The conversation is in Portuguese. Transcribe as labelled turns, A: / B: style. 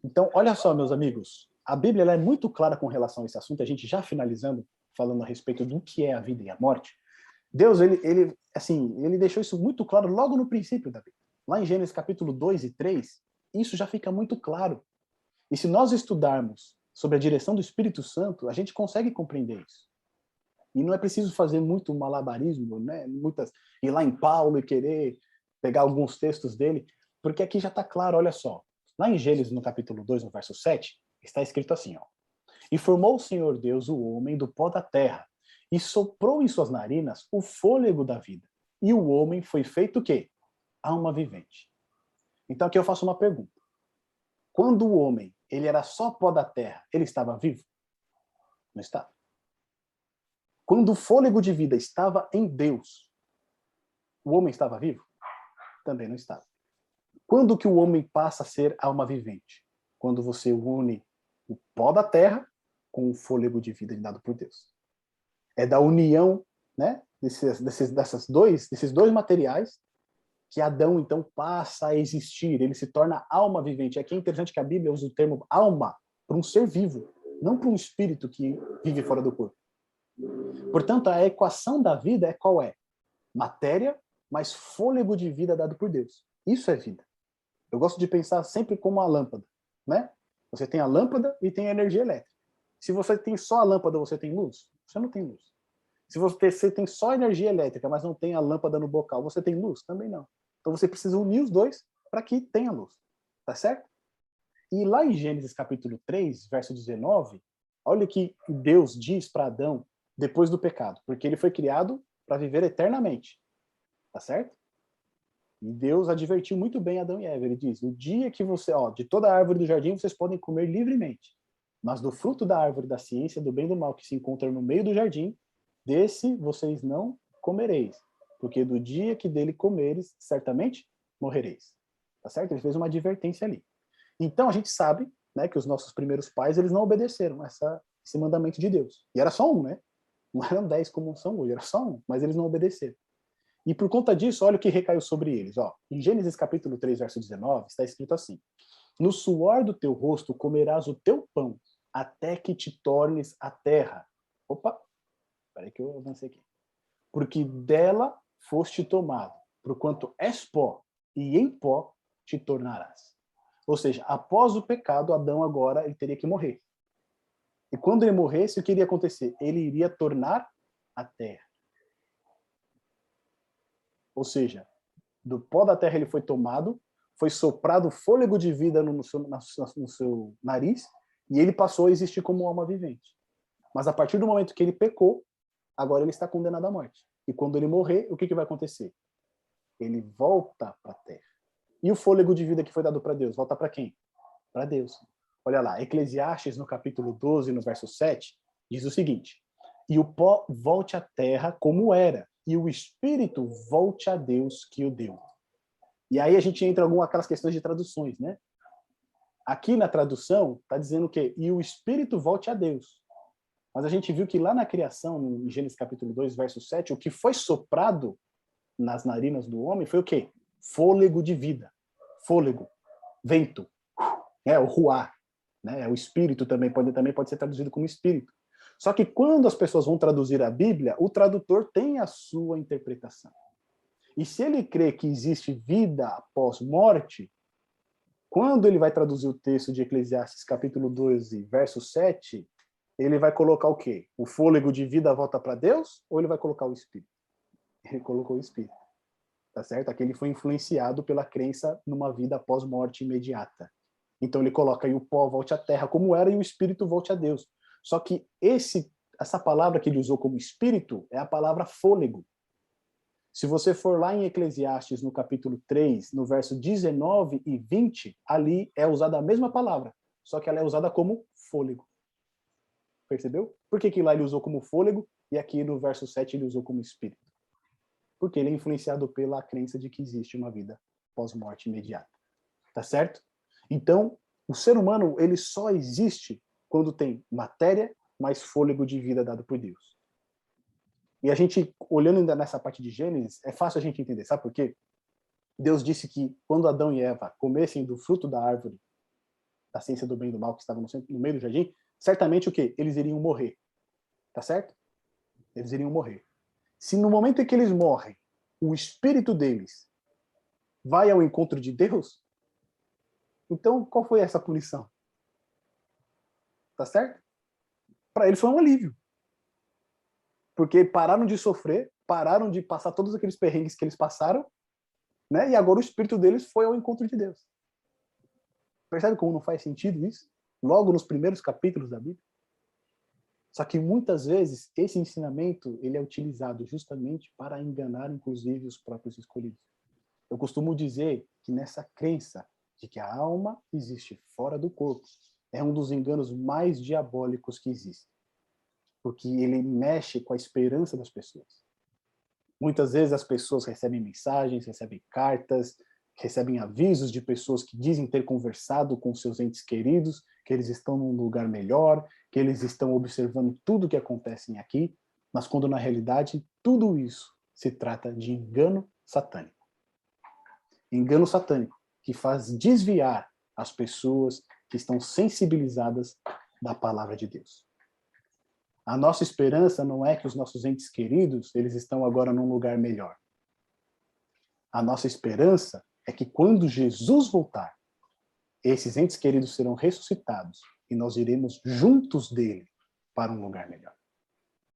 A: Então, olha só, meus amigos, a Bíblia ela é muito clara com relação a esse assunto, a gente já finalizando, falando a respeito do que é a vida e a morte. Deus, ele deixou isso muito claro logo no princípio da Bíblia. Lá em Gênesis capítulo 2 e 3, isso já fica muito claro. E se nós estudarmos sobre a direção do Espírito Santo, a gente consegue compreender isso. E não é preciso fazer muito malabarismo, né? Ir lá em Paulo e querer pegar alguns textos dele, porque aqui já está claro, olha só. Lá em Gênesis, no capítulo 2, no verso 7, está escrito assim, ó. E formou o Senhor Deus o homem do pó da terra, e soprou em suas narinas o fôlego da vida. E o homem foi feito o quê? Alma vivente. Então aqui eu faço uma pergunta. Quando o homem, ele era só pó da terra, ele estava vivo? Não estava. Quando o fôlego de vida estava em Deus, o homem estava vivo? Também não estava. Quando que o homem passa a ser alma vivente? Quando você une o pó da terra com o fôlego de vida dado por Deus. É da união, né, desses dois materiais que Adão, então, passa a existir. Ele se torna alma vivente. Aqui é interessante que a Bíblia usa o termo alma para um ser vivo, não para um espírito que vive fora do corpo. Portanto, a equação da vida é qual é? Matéria mais fôlego de vida dado por Deus. Isso é vida. Eu gosto de pensar sempre como a lâmpada, né? Você tem a lâmpada e tem a energia elétrica. Se você tem só a lâmpada, você tem luz? Você não tem luz. Se você tem só energia elétrica, mas não tem a lâmpada no bocal, você tem luz? Também não. Então você precisa unir os dois para que tenha luz. Tá certo? E lá em Gênesis capítulo 3, verso 19, olha o que Deus diz para Adão depois do pecado, porque ele foi criado para viver eternamente. Tá certo? E Deus advertiu muito bem Adão e Eva. Ele diz: "O dia que de toda a árvore do jardim vocês podem comer livremente, mas do fruto da árvore da ciência do bem e do mal que se encontra no meio do jardim, desse vocês não comereis, porque do dia que dele comeres, certamente morrereis." Tá certo? Ele fez uma advertência ali. Então a gente sabe, né, que os nossos primeiros pais, eles não obedeceram esse mandamento de Deus. E era só um, né? Não eram 10 como são hoje, era só um, mas eles não obedeceram. E por conta disso, olha o que recaiu sobre eles. Ó. Em Gênesis capítulo 3, verso 19, está escrito assim: "No suor do teu rosto comerás o teu pão, até que te tornes a terra." Opa, peraí que eu avancei aqui. "Porque dela foste tomado, porquanto és pó, e em pó te tornarás." Ou seja, após o pecado, Adão agora ele teria que morrer. E quando ele morresse, o que iria acontecer? Ele iria tornar a terra. Ou seja, do pó da terra ele foi tomado, foi soprado fôlego de vida no seu nariz, e ele passou a existir como alma vivente. Mas a partir do momento que ele pecou, agora ele está condenado à morte. E quando ele morrer, o que vai acontecer? Ele volta para a terra. E o fôlego de vida que foi dado para Deus, volta para quem? Para Deus. Olha lá, Eclesiastes, no capítulo 12, no verso 7, diz o seguinte: "E o pó volte à terra como era, e o espírito volte a Deus que o deu." E aí a gente entra em aquelas questões de traduções, né? Aqui na tradução está dizendo o quê? "E o espírito volte a Deus." Mas a gente viu que lá na criação, em Gênesis capítulo 2, verso 7, o que foi soprado nas narinas do homem foi o quê? Fôlego de vida. Fôlego, vento, o ruar, né? O espírito também pode ser traduzido como espírito. Só que quando as pessoas vão traduzir a Bíblia, o tradutor tem a sua interpretação. E se ele crê que existe vida após morte, quando ele vai traduzir o texto de Eclesiastes capítulo 12, verso 7, ele vai colocar o quê? O fôlego de vida volta para Deus, ou ele vai colocar o espírito? Ele colocou o espírito. Tá certo? Aqui ele foi influenciado pela crença numa vida após morte imediata. Então ele coloca aí: "O pó volte à terra como era, e o espírito volte a Deus." Só que essa palavra que ele usou como espírito é a palavra fôlego. Se você for lá em Eclesiastes, no capítulo 3, no verso 19 e 20, ali é usada a mesma palavra, só que ela é usada como fôlego. Percebeu? Por que lá ele usou como fôlego e aqui no verso 7 ele usou como espírito? Porque ele é influenciado pela crença de que existe uma vida pós-morte imediata. Tá certo? Então, o ser humano, ele só existe quando tem matéria mais fôlego de vida dado por Deus. E a gente, olhando ainda nessa parte de Gênesis, é fácil a gente entender. Sabe por quê? Deus disse que quando Adão e Eva comessem do fruto da árvore da ciência do bem e do mal que estavam no meio do jardim, certamente o quê? Eles iriam morrer. Tá certo? Eles iriam morrer. Se no momento em que eles morrem, o espírito deles vai ao encontro de Deus, então qual foi essa punição? Tá certo? Para eles foi um alívio. Porque pararam de sofrer, pararam de passar todos aqueles perrengues que eles passaram, né? E agora o espírito deles foi ao encontro de Deus. Percebe como não faz sentido isso? Logo nos primeiros capítulos da Bíblia. Só que muitas vezes esse ensinamento ele é utilizado justamente para enganar, inclusive, os próprios escolhidos. Eu costumo dizer que nessa crença de que a alma existe fora do corpo é um dos enganos mais diabólicos que existe, porque ele mexe com a esperança das pessoas. Muitas vezes as pessoas recebem mensagens, recebem cartas, recebem avisos de pessoas que dizem ter conversado com seus entes queridos, que eles estão num lugar melhor, que eles estão observando tudo o que acontece aqui, mas quando na realidade tudo isso se trata de engano satânico. Engano satânico que faz desviar as pessoas que estão sensibilizadas da palavra de Deus. A nossa esperança não é que os nossos entes queridos, eles estão agora num lugar melhor. A nossa esperança é que quando Jesus voltar, esses entes queridos serão ressuscitados e nós iremos juntos dele para um lugar melhor.